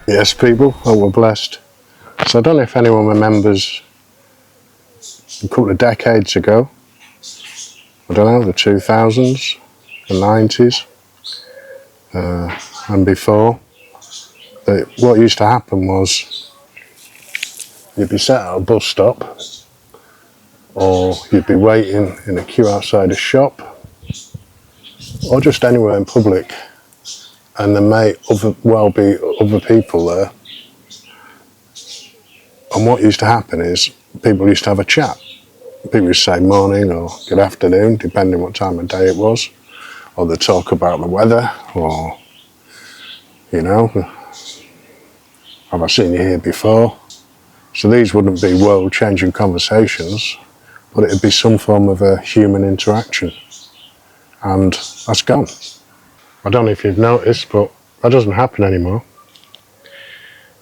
Yes, people, oh, we're blessed. So I don't know if anyone remembers a couple of decades ago, I don't know, the 2000s, the 90s, and before, that what used to happen was you'd be sat at a bus stop, or you'd be waiting in a queue outside a shop, or just anywhere in public, and there may be other people there. And what used to happen is people used to have a chat. People used to say morning or good afternoon, depending what time of day it was, or they talk about the weather, or, you know, have I seen you here before? So these wouldn't be world-changing conversations, but it'd be some form of a human interaction. And that's gone. I don't know if you've noticed, but that doesn't happen anymore.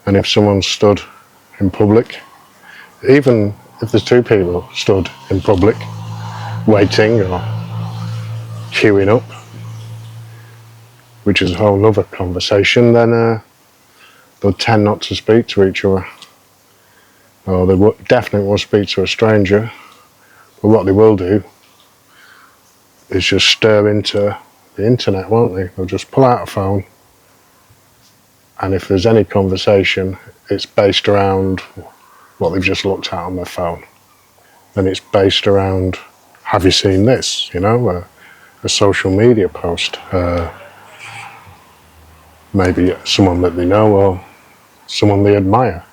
And if someone stood in public, even if there's two people stood in public, waiting or queuing up, which is a whole other conversation, then they'll tend not to speak to each other. Or they definitely won't speak to a stranger. But what they will do is just stir into the internet, won't they? They'll just pull out a phone, and if there's any conversation, it's based around what they've just looked at on their phone. Then it's based around, have you seen this? You know, a social media post. Maybe someone that they know or someone they admire.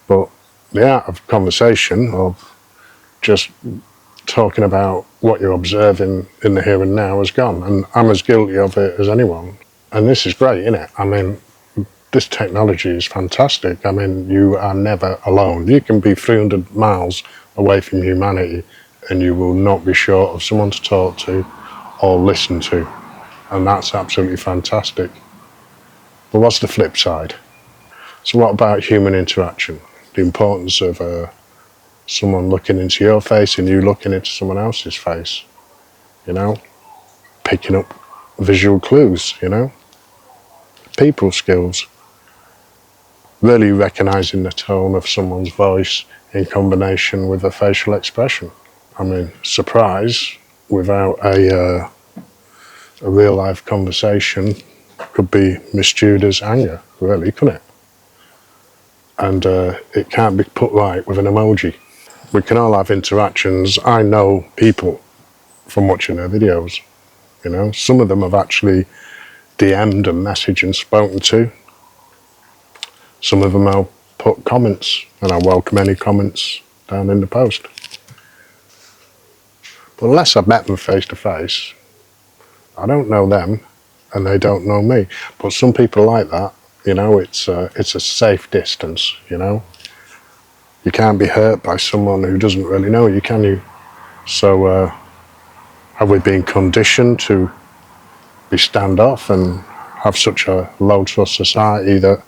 But the art of conversation, of just talking about what you're observing in the here and now, has gone. And I'm as guilty of it as anyone. And this is great, isn't it? I mean, this technology is fantastic. I mean, you are never alone. You can be 300 miles away from humanity and you will not be short of someone to talk to or listen to. And that's absolutely fantastic. But what's the flip side? So what about human interaction? The importance of someone looking into your face and you looking into someone else's face, you know? Picking up visual clues, you know? People skills. Really recognising the tone of someone's voice in combination with a facial expression. I mean, surprise without a real life conversation could be miscued as anger, really, couldn't it? And it can't be put right with an emoji. We can all have interactions. I know people from watching their videos, you know. Some of them have actually DM'd and messaged and spoken to. Some of them I'll put comments, and I welcome any comments down in the post. But unless I've met them face to face, I don't know them and they don't know me. But some people like that, you know, it's a safe distance, you know. You can't be hurt by someone who doesn't really know you, can you? So have we been conditioned to be standoff and have such a low trust society that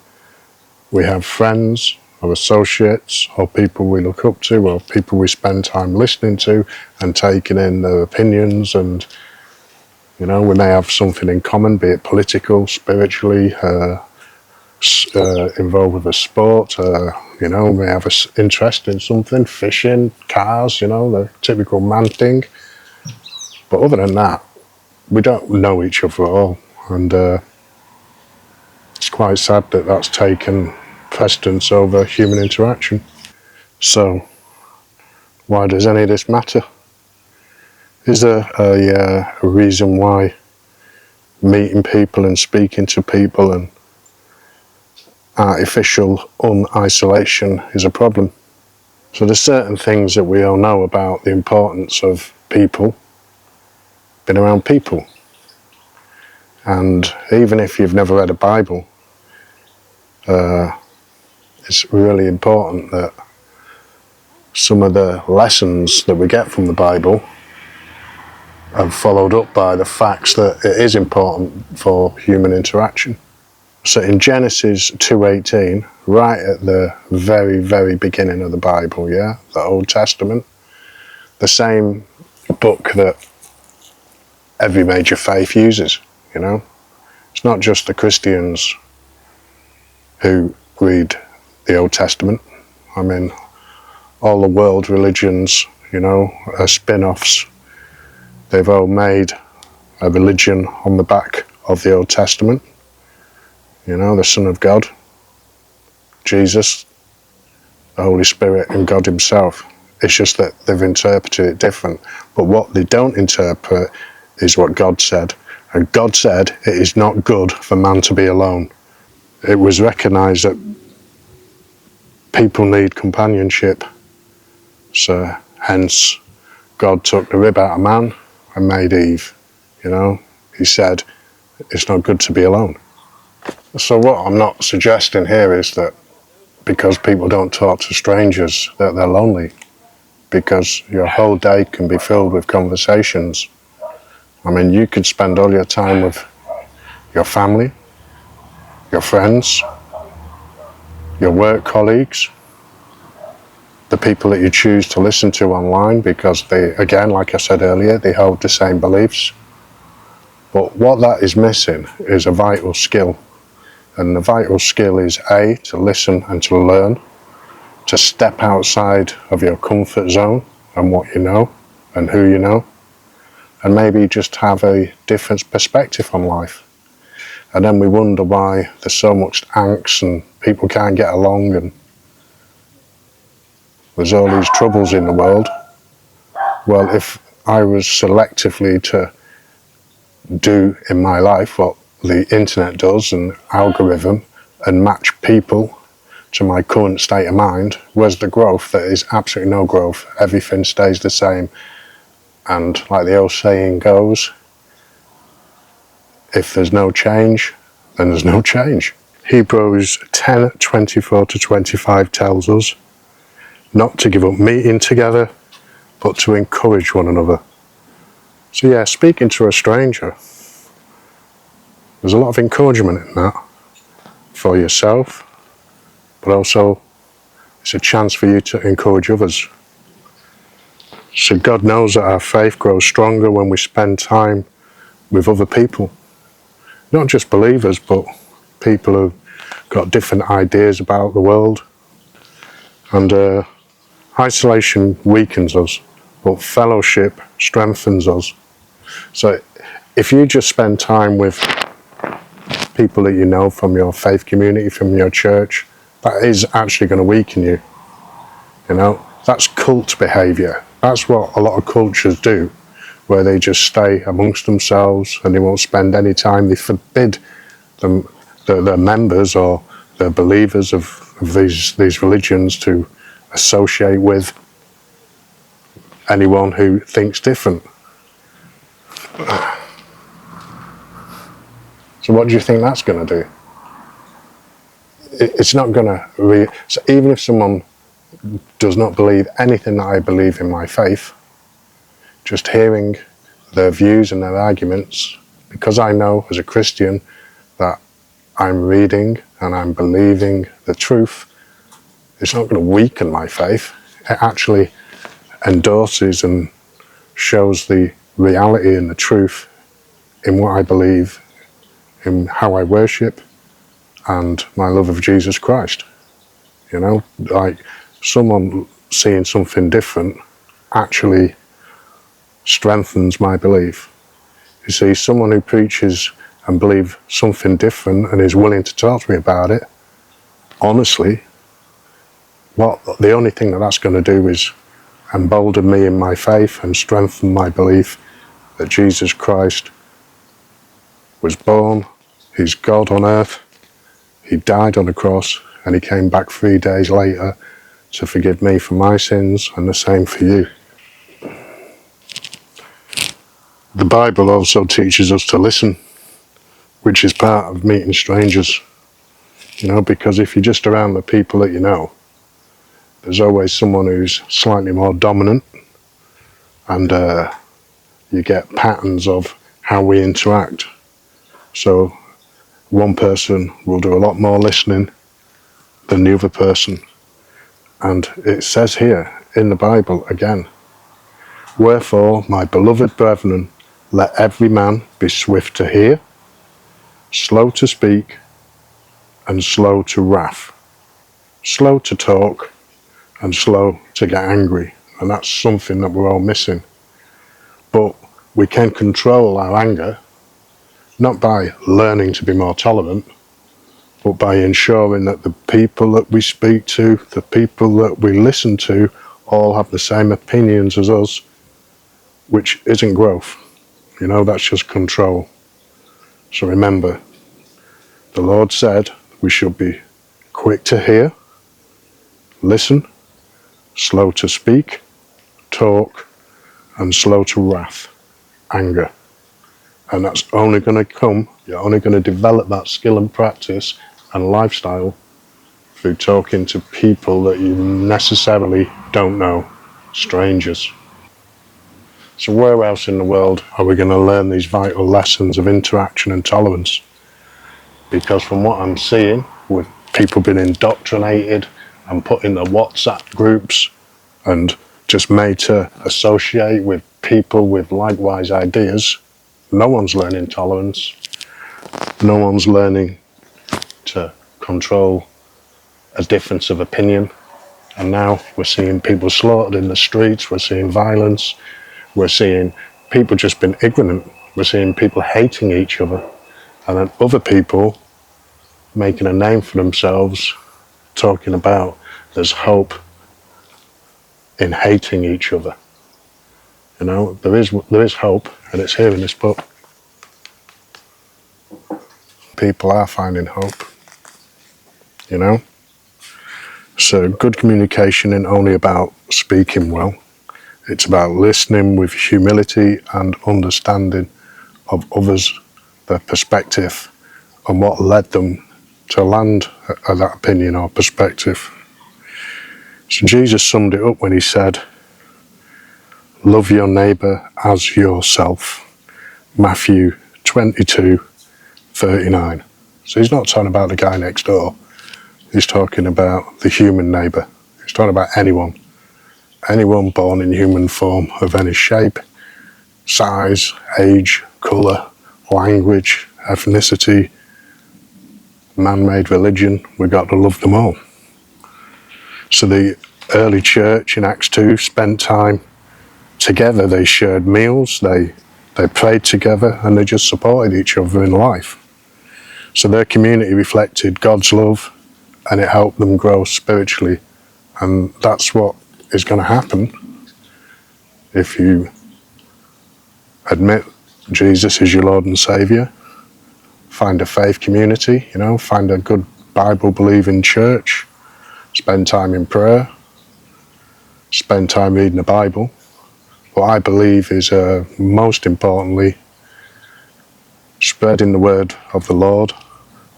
we have friends or associates or people we look up to or people we spend time listening to and taking in their opinions, and, you know, we may have something in common, be it political, spiritually, involved with a sport, you know, we may have an interest in something, fishing, cars, you know, the typical man thing. But other than that, we don't know each other at all. And it's quite sad that that's taken precedence over human interaction. So why does any of this matter? Is there a reason why meeting people and speaking to people and artificial un-isolation is a problem? So there's certain things that we all know about the importance of people, being around people. And even if you've never read a Bible, it's really important that some of the lessons that we get from the Bible are followed up by the facts that it is important for human interaction. So in Genesis 2:18, right at the very, very beginning of the Bible, yeah, the Old Testament, the same book that every major faith uses, you know. It's not just the Christians who read the Old Testament. I mean, all the world religions, are spin-offs. They've all made a religion on the back of the Old Testament. The Son of God, Jesus, the Holy Spirit, and God himself. It's just that they've interpreted it different. But what they don't interpret is what God said. And God said it is not good for man to be alone. It was recognised that people need companionship. So hence God took the rib out of man and made Eve. He said it's not good to be alone. So what I'm not suggesting here is that because people don't talk to strangers that they're lonely, because your whole day can be filled with conversations. I mean, you could spend all your time with your family, your friends, your work colleagues, the people that you choose to listen to online because they, again, like I said earlier, they hold the same beliefs. But what that is missing is a vital skill. And the vital skill is A, to listen and to learn, to step outside of your comfort zone and what you know and who you know, and maybe just have a different perspective on life. And then we wonder why there's so much angst and people can't get along and there's all these troubles in the world. Well, if I was selectively to do in my life what the internet does and algorithm and match people to my current state of mind, where's the growth? There is absolutely no growth. Everything stays the same. And like the old saying goes, if there's no change, then there's no change. Hebrews 10:24-25 tells us not to give up meeting together, but to encourage one another. So yeah, speaking to a stranger, there's a lot of encouragement in that for yourself, but also it's a chance for you to encourage others. So God knows that our faith grows stronger when we spend time with other people. Not just believers, but people who've got different ideas about the world. And isolation weakens us, but fellowship strengthens us. So if you just spend time with people that you know from your faith community, from your church, that is actually going to weaken you. That's cult behaviour. That's what a lot of cultures do, where they just stay amongst themselves and they won't spend any time. They forbid them, their members or their believers of these religions to associate with anyone who thinks different. So what do you think that's going to do? It's not going to... So even if someone does not believe anything that I believe in my faith, just hearing their views and their arguments, because I know as a Christian that I'm reading and I'm believing the truth, it's not going to weaken my faith. It actually endorses and shows the reality and the truth in what I believe, in how I worship, and my love of Jesus Christ. Like someone seeing something different actually strengthens my belief. You see, someone who preaches and believes something different and is willing to talk to me about it, honestly, the only thing that's going to do is embolden me in my faith and strengthen my belief that Jesus Christ was born, he's God on earth, he died on the cross, and he came back 3 days later to forgive me for my sins, and the same for you. The Bible also teaches us to listen, which is part of meeting strangers. Because if you're just around the people that you know, there's always someone who's slightly more dominant, and you get patterns of how we interact. So one person will do a lot more listening than the other person. And it says here in the Bible again, "Wherefore, my beloved brethren, let every man be swift to hear, slow to speak, and slow to wrath. Slow to talk and slow to get angry. And that's something that we're all missing. But we can control our anger, not by learning to be more tolerant, but by ensuring that the people that we speak to, the people that we listen to, all have the same opinions as us, which isn't growth. That's just control. So remember, the Lord said we should be quick to hear, listen, slow to speak, talk, and slow to wrath, anger. And that's only going to come, you're only going to develop that skill and practice and lifestyle through talking to people that you necessarily don't know, strangers. So where else in the world are we going to learn these vital lessons of interaction and tolerance? Because from what I'm seeing, with people being indoctrinated and put in the WhatsApp groups and just made to associate with people with likewise ideas, no one's learning tolerance. No one's learning to control a difference of opinion. And now we're seeing people slaughtered in the streets, we're seeing violence, we're seeing people just being ignorant, we're seeing people hating each other, and then other people making a name for themselves, talking about there's hope in hating each other. There is hope, and it's here in this book. People are finding hope, So good communication isn't only about speaking well, it's about listening with humility and understanding of others, their perspective, and what led them to land at that opinion or perspective. So Jesus summed it up when he said, love your neighbour as yourself. Matthew 22:39. So he's not talking about the guy next door. He's talking about the human neighbour. He's talking about anyone born in human form of any shape, size, age, colour, language, ethnicity, man-made religion. We've got to love them all. So the early church in Acts 2 spent time together. They shared meals, they prayed together, and they just supported each other in life. So their community reflected God's love, and it helped them grow spiritually. And that's what is going to happen if you admit Jesus is your Lord and Saviour, find a faith community, find a good Bible-believing church, spend time in prayer, spend time reading the Bible. What I believe is most importantly spreading the word of the Lord,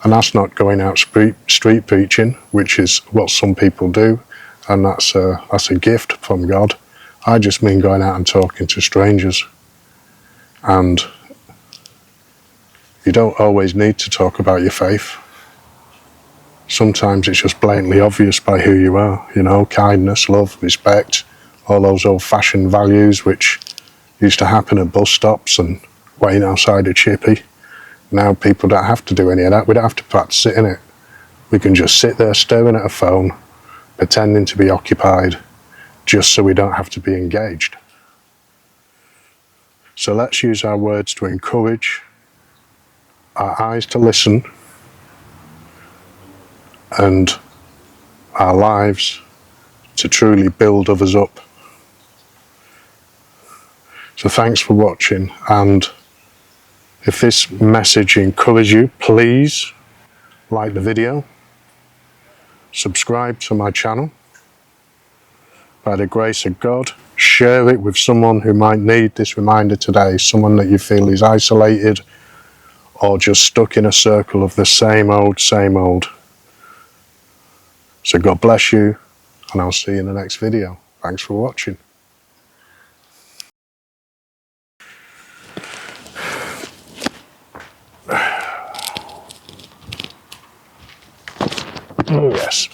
and that's not going out street preaching, which is what some people do, and that's a gift from God. I just mean going out and talking to strangers. And you don't always need to talk about your faith. Sometimes it's just blatantly obvious by who you are, kindness, love, respect, all those old-fashioned values which used to happen at bus stops and waiting outside a chippy. Now people don't have to do any of that. We don't have to practice it, innit? We can just sit there staring at a phone, pretending to be occupied, just so we don't have to be engaged. So let's use our words to encourage, our eyes to listen, and our lives to truly build others up. So thanks for watching, and if this message encouraged you, please like the video, subscribe to my channel. By the grace of God, share it with someone who might need this reminder today, someone that you feel is isolated or just stuck in a circle of the same old. So God bless you, and I'll see you in the next video. Thanks for watching. Oh yes.